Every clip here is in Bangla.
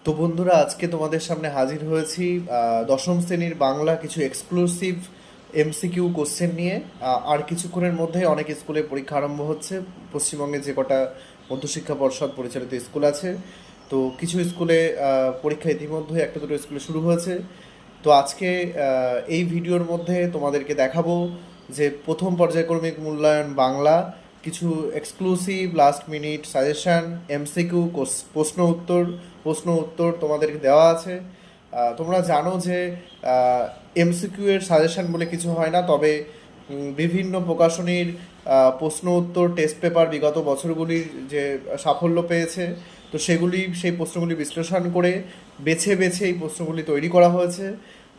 তো বন্ধুরা, আজকে তোমাদের সামনে হাজির হয়েছি দশম শ্রেণীর বাংলা কিছু এক্সক্লুসিভ এমসিকিউ কোশ্চেন নিয়ে। আর কিছুক্ষণের মধ্যে অনেক স্কুলে পরীক্ষা আরম্ভ হচ্ছে। পশ্চিমবঙ্গে যে কটা মধ্যশিক্ষা পর্ষদ পরিচালিত স্কুল আছে, তো কিছু স্কুলে পরীক্ষা ইতিমধ্যে একটা দুটো স্কুলে শুরু হয়েছে। তো আজকে এই ভিডিওর মধ্যে তোমাদেরকে দেখাবো যে প্রথম পর্যায়ক্রমিক মূল্যায়ন বাংলা কিছু exclusive last minute suggestion, MCQ, প্রশ্ন উত্তর তোমাদেরকে দেওয়া আছে। তোমরা জানো যে এমসিকিউ এর সাজেশন বলে কিছু হয় না, তবে বিভিন্ন প্রকাশনীর প্রশ্ন উত্তর টেস্ট পেপার বিগত বছরগুলির যে সাফল্য পেয়েছে, তো সেই প্রশ্নগুলি বিশ্লেষণ করে বেছে বেছে এই প্রশ্নগুলি তৈরি করা হয়েছে।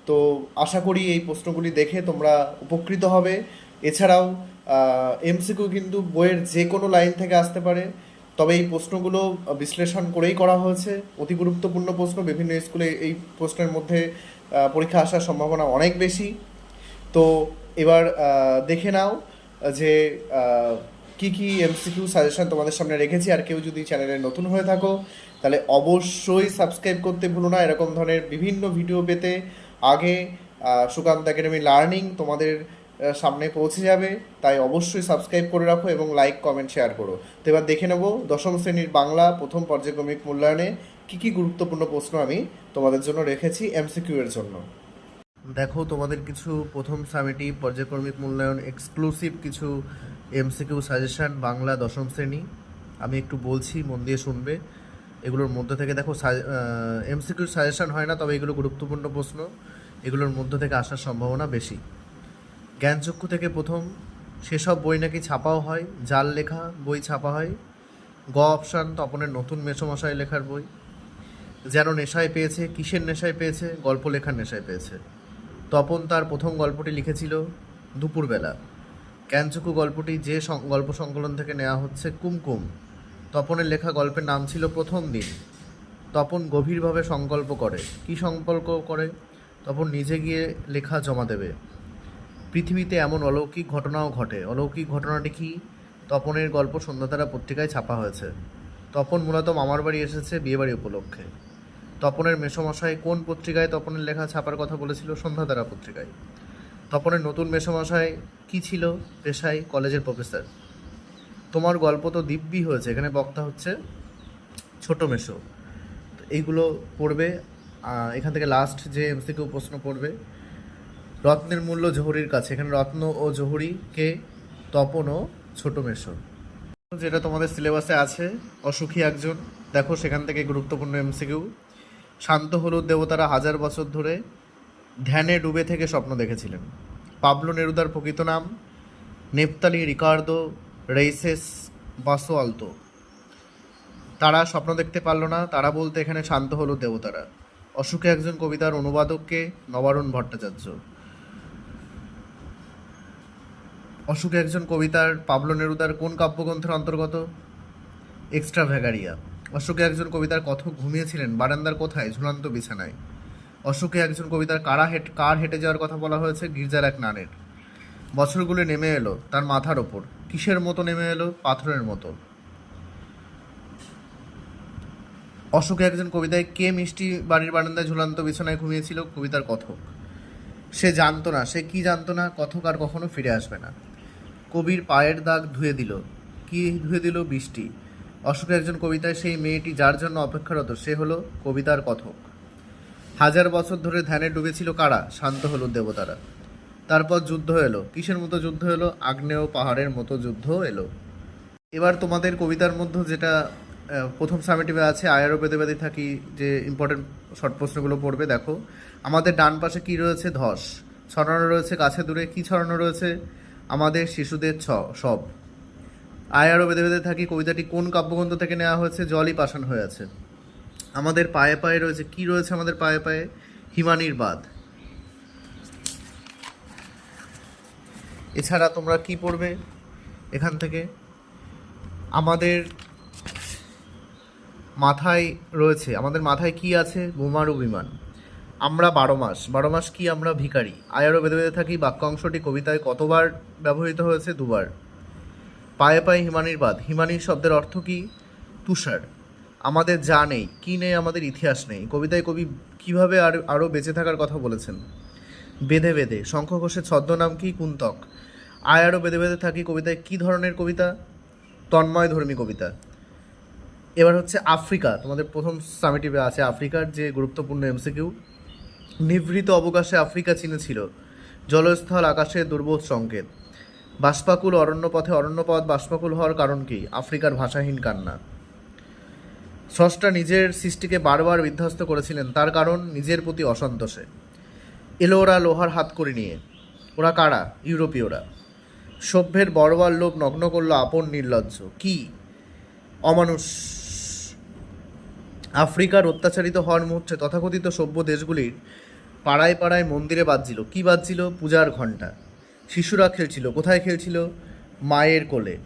তো আশা করি এই প্রশ্নগুলি দেখে তোমরা উপকৃত হবে। এছাড়াও এমসিকিউ কিন্তু বইয়ের যে কোনো লাইন থেকে আসতে পারে, তবে এই প্রশ্নগুলো বিশ্লেষণ করেই করা হয়েছে। অতি গুরুত্বপূর্ণ প্রশ্ন, বিভিন্ন স্কুলে এই প্রশ্নের মধ্যে পরীক্ষা আসার সম্ভাবনা অনেক বেশি। তো এবার দেখে নাও যে কি কি এমসিকিউ সাজেশন তোমাদের সামনে রেখেছি। আর কেউ যদি চ্যানেলে নতুন হয়ে থাকো, তাহলে অবশ্যই সাবস্ক্রাইব করতে ভুলো না। এরকম ধরনের বিভিন্ন ভিডিও পেতে আগে সুকান্ত একাডেমি লার্নিং তোমাদের সামনে পৌঁছে যাবে। তাই অবশ্যই সাবস্ক্রাইব করে রাখো এবং লাইক, কমেন্ট, শেয়ার করো। তো এবার দেখে নেব দশম শ্রেণীর বাংলা প্রথম পর্যায়ক্রমিক মূল্যায়নে কি কি গুরুত্বপূর্ণ প্রশ্ন আমি তোমাদের জন্য রেখেছি এমসিকিউ এর জন্য। দেখো, তোমাদের কিছু প্রথম সামেটিভ পর্যায়ক্রমিক মূল্যায়ন এক্সক্লুসিভ কিছু এমসিকিউ সাজেশন বাংলা দশম শ্রেণী। আমি একটু বলছি, মন দিয়ে শুনবে। এগুলোর মধ্যে থেকে দেখো, এমসিকিউ সাজেশন হয় না, তবে এগুলো গুরুত্বপূর্ণ প্রশ্ন, এগুলোর মধ্যে থেকে আসার সম্ভাবনা বেশি। জ্ঞানচক্ষু থেকে প্রথম, সেসব বই নাকি ছাপাও হয়, জাল লেখা বই ছাপা হয়। গ অপশান, তপনের নতুন মেসোমশাই লেখার বই। যেন নেশায় পেয়েছে, কিসের নেশায় পেয়েছে? গল্প লেখার নেশায় পেয়েছে। তপন তার প্রথম গল্পটি লিখেছিল দুপুরবেলা। জ্ঞানচক্ষু গল্পটি যে গল্প সংকলন থেকে নেওয়া হচ্ছে কুমকুম। তপনের লেখা গল্পের নাম ছিল প্রথম দিন। তপন গভীরভাবে সংকল্প করে। কী সংকল্প করে? তপন নিজে গিয়ে লেখা জমা দেবে। পৃথিবীতে এমন অলৌকিক ঘটনাও ঘটে। অলৌকিক ঘটনাটি কি? তপনের গল্প সন্ধ্যাতারা পত্রিকায় ছাপা হয়েছে। তপন মূলত মামার বাড়ি এসেছে বিয়েবাড়ি উপলক্ষে। তপনের মেসোমশাই কোন পত্রিকায় তপনের লেখা ছাপার কথা বলেছিল? সন্ধ্যাতারা পত্রিকায়। তপনের নতুন মেসোমশাই কি ছিল পেশায়? কলেজের প্রফেসর। তোমার গল্প তো দিব্যি হয়েছে, এখানে বক্তা হচ্ছে ছোট মেসো। তো এইগুলো পড়বে। এখান থেকে লাস্ট যে এমসিকিউ প্রশ্ন পড়বে, রত্নের মূল্য জহুরির কাছে। এখানে রত্ন ও জহুরিকে তপন ও ছোট মেসো, যেটা তোমাদের সিলেবাসে আছে। অসুখী একজন, দেখো সেখান থেকে গুরুত্বপূর্ণ এমসিকিউ। শান্ত হলুদ দেবতারা হাজার বছর ধরে ধ্যানে ডুবে থেকে স্বপ্ন দেখেছিলেন। পাবলো নেরুদার প্রকৃত নাম নেপতালি রিকার্দো রেইসেস বাসোয়ালতো। তারা স্বপ্ন দেখতে পারলো না, তারা বলতে এখানে শান্ত হলুদ দেবতারা। অসুখে একজন কবিতার অনুবাদককে নবারুণ ভট্টাচার্য। অসুখে একজন কবিতার পাবলো নেরুদার কোন কাব্যগ্রন্থের অন্তর্গত? এক্সট্রা ভ্যাগারিয়া। অশোকে একজন কবিতার কথক ঘুমিয়েছিলেন বারান্দার কোথায়? ঝুলন্ত বিছানায়। অশোকে একজন কবিতার কার হেঁটে যাওয়ার কথা বলা হয়েছে? গির্জার এক নানের। বছরগুলো নেমে এলো তার মাথার ওপর। কিসের মতো নেমে এলো? পাথরের মতো। অশোকে একজন কবিতায় কে মিষ্টি বাড়ির বারান্দায় ঝুলন্ত বিছানায় ঘুমিয়েছিল? কবিতার কথক। সে জানতো না, সে কি জানতো না? কথক আর কখনো ফিরে আসবে না। কবির পায়ের দাগ ধুয়ে দিল। কি ধুয়ে দিল? বৃষ্টি। অশোক একজন কবিতায় সেই মেয়েটি যার জন্য অপেক্ষারত, সে হলো কবিতার কথক। হাজার বছর ধরে ধ্যানে ডুবেছিল কারা? শান্ত হলুদ দেবতারা। তারপর যুদ্ধ এলো। কিসের মতো যুদ্ধ এলো? আগ্নেয় পাহাড়ের মতো যুদ্ধ এলো। এবার তোমাদের কবিতার মধ্যে যেটা প্রথম সামেটিভে আছে, আয়ারও বেঁধে বেঁধে থাকি, যে ইম্পর্টেন্ট শর্ট প্রশ্নগুলো পড়বে। দেখো, আমাদের ডান পাশে কি রয়েছে? ধস। ছড়ানো রয়েছে কাছে দূরে। কি ছড়ানো রয়েছে? আমাদের শিশুদের সব। আয়ারও বেঁধে বেঁধে থাকি কবিতাটি কোন কাব্যগ্রন্থ থেকে নেওয়া হয়েছে? জলই পাষাণ হয়ে আছে। আমাদের পায়ে পায়ে রয়েছে। কি রয়েছে আমাদের পায়ে পায়ে? হিমানির বাঁধ। এছাড়া তোমরা কি পড়বে এখান থেকে? আমাদের মাথায় রয়েছে, আমাদের মাথায় কি আছে? বোমারু বিমান। আমরা 12 মাস। 12 মাস কি? আমরা ভিখারি। আয়ারও বেঁধে বেঁধে থাকি বাক্যাংশটি কবিতায় কতবার ব্যবহৃত হয়েছে? 2বার। পায়ে পায়ে হিমানির বাঁধ। হিমানির শব্দের অর্থ কি? তুষার। আমাদের যা নেই, কী নেই, আমাদের ইতিহাস নেই। কবিতায় কবি কীভাবে আরও বেঁচে থাকার কথা বলেছেন। বেঁধে বেঁধে, শঙ্খ ঘোষের ছদ্মনাম কি? কুন্তক। আয় আরও বেঁধে বেঁধে থাকি কবিতায় কী ধরনের কবিতা? তন্ময় ধর্মী কবিতা। এবার হচ্ছে আফ্রিকা, তোমাদের প্রথম সামেটিভে আছে আফ্রিকার যে গুরুত্বপূর্ণ এমসিকিউ। নিভৃত অবকাশে আফ্রিকা চিনেছিল, জলস্থল আকাশে দুর্বোধ সংকেত। বাষ্পাকুল অরণ্যপথে অরণ্যপথ বাষ্পাকুল হওয়ার কারণ কি? আফ্রিকার ভাষাহীন কান্না। স্রষ্টা নিজের সৃষ্টিকে বারবার বিধ্বস্ত করেছিলেন, তার কারণ নিজের প্রতি অসন্তোষে। এলো ওরা লোহার হাত করে নিয়ে। ওরা কারা? ইউরোপীয়রা। সভ্যের বড়বার লোভ নগ্ন করল আপন নির্লজ্জ। কি? অমানুষ। আফ্রিকার অত্যাচারিত হওয়ার মুহূর্তে তথাকথিত সভ্য দেশগুলির পাড়ায় পাড়ায় মন্দিরে বাজছিল। কি বাজছিল? পূজার ঘণ্টা। শিশুরা খেলছিল। কোথায় খেলছিল? মায়ের কোলে।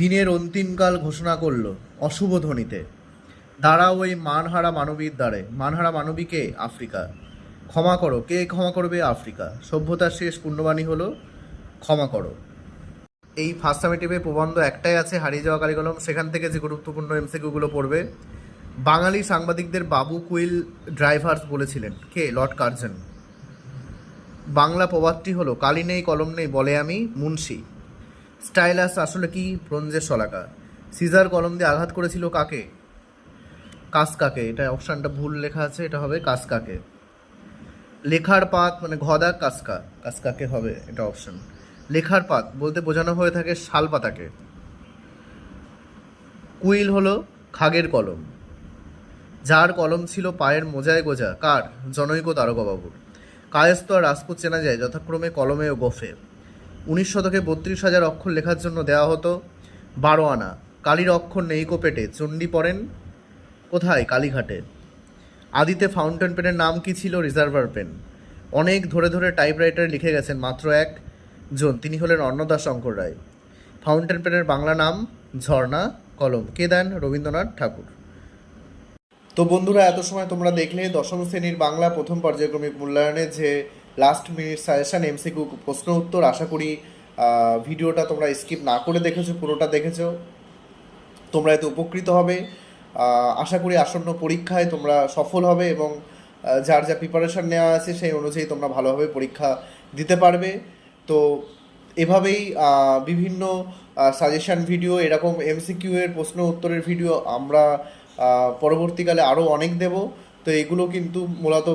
দিনের অন্তিমকাল ঘোষণা করল অশুভ ধ্বনিতে। দাঁড়াও ওই মানহারা মানবীর দ্বারে। মানহারা মানবীকে? আফ্রিকা। ক্ষমা করো। কে ক্ষমা করবে? আফ্রিকা। সভ্যতার শেষ পুণ্যবাণী হলো ক্ষমা করো। এই ফার্স্ট সামেটিভে প্রবন্ধ একটাই আছে, হারিয়ে যাওয়া কারিকলম। সেখান থেকে যে গুরুত্বপূর্ণ এমসিকিউগুলো পড়বে। বাঙালি সাংবাদিকদের বাবু কুইল ড্রাইভার্স বলেছিলেন কে? Lord Curzon. বাংলা প্রবাদটি হলো কালি নেই কলম নেই বলে আমি মুন্সি। স্টাইলাস আসলে কি? ব্রোঞ্জের শলাকা। সিজার কলম দিয়ে আঘাত করেছিল কাকে? কাসকাকে। এটা অপশানটা ভুল লেখা আছে, এটা হবে কাসকাকে। লেখার পাত মানে ঘদা কাসকা, কাসকাকে হবে এটা অপশন। লেখার পাত বলতে বোঝানো হয়ে থাকে শাল পাতাকে। কুইল হলো খাগের কলম। যার কলম ছিল পায়ের মোজায় গোজা, কার? জনৈক দারোগাবাবুর। কায়স্থ আর রাজপুত চেনা যায় যথাক্রমে কলমে ও গোফে। 19 শতকে 32,000 অক্ষর লেখার জন্য দেওয়া হতো 12 আনা। কালির অক্ষর নেই কো পেটে, চণ্ডী পড়েন কোথায়? কালীঘাটে। আদিতে ফাউন্টেন পেনের নাম কি ছিল? Reservoir pen. অনেক ধরে ধরে টাইপরাইটার লিখে গেছেন মাত্র একজন, তিনি হলেন অন্নদা শঙ্কর রায়। ফাউন্টেন পেনের বাংলা নাম ঝর্ণা কলম। কে দেন? রবীন্দ্রনাথ ঠাকুর। তো বন্ধুরা, এত সময় তোমরা দেখলে দশম শ্রেণীর বাংলা প্রথম পর্যায়ক্রমিক মূল্যায়নের যে লাস্ট মিনিট সাজেশন এমসিকিউ প্রশ্ন উত্তর। আশা করি ভিডিওটা তোমরা স্কিপ না করে দেখেছো, পুরোটা দেখেছো। তোমরা এতে উপকৃত হবে। আশা করি আসন্ন পরীক্ষায় তোমরা সফল হবে এবং যার যা প্রিপারেশান নেওয়া আছে সেই অনুযায়ী তোমরা ভালোভাবে পরীক্ষা দিতে পারবে। তো এভাবেই বিভিন্ন সাজেশান ভিডিও, এরকম এমসিকিউ এর প্রশ্ন উত্তরের ভিডিও আমরা পরবর্তীকালে আরও অনেক দেব। তো এগুলো কিন্তু মূলত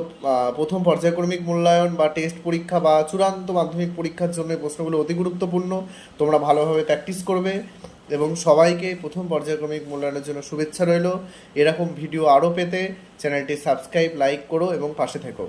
প্রথম পর্যায়ক্রমিক মূল্যায়ন বা টেস্ট পরীক্ষা বা চূড়ান্ত মাধ্যমিক পরীক্ষার জন্য প্রশ্নগুলো অতি গুরুত্বপূর্ণ। তোমরা ভালোভাবে প্র্যাকটিস করবে এবং সবাইকে প্রথম পর্যায়ক্রমিক মূল্যায়নের জন্য শুভেচ্ছা রইল। এরকম ভিডিও আরও পেতে চ্যানেলটি সাবস্ক্রাইব, লাইক করো এবং পাশে থেকো।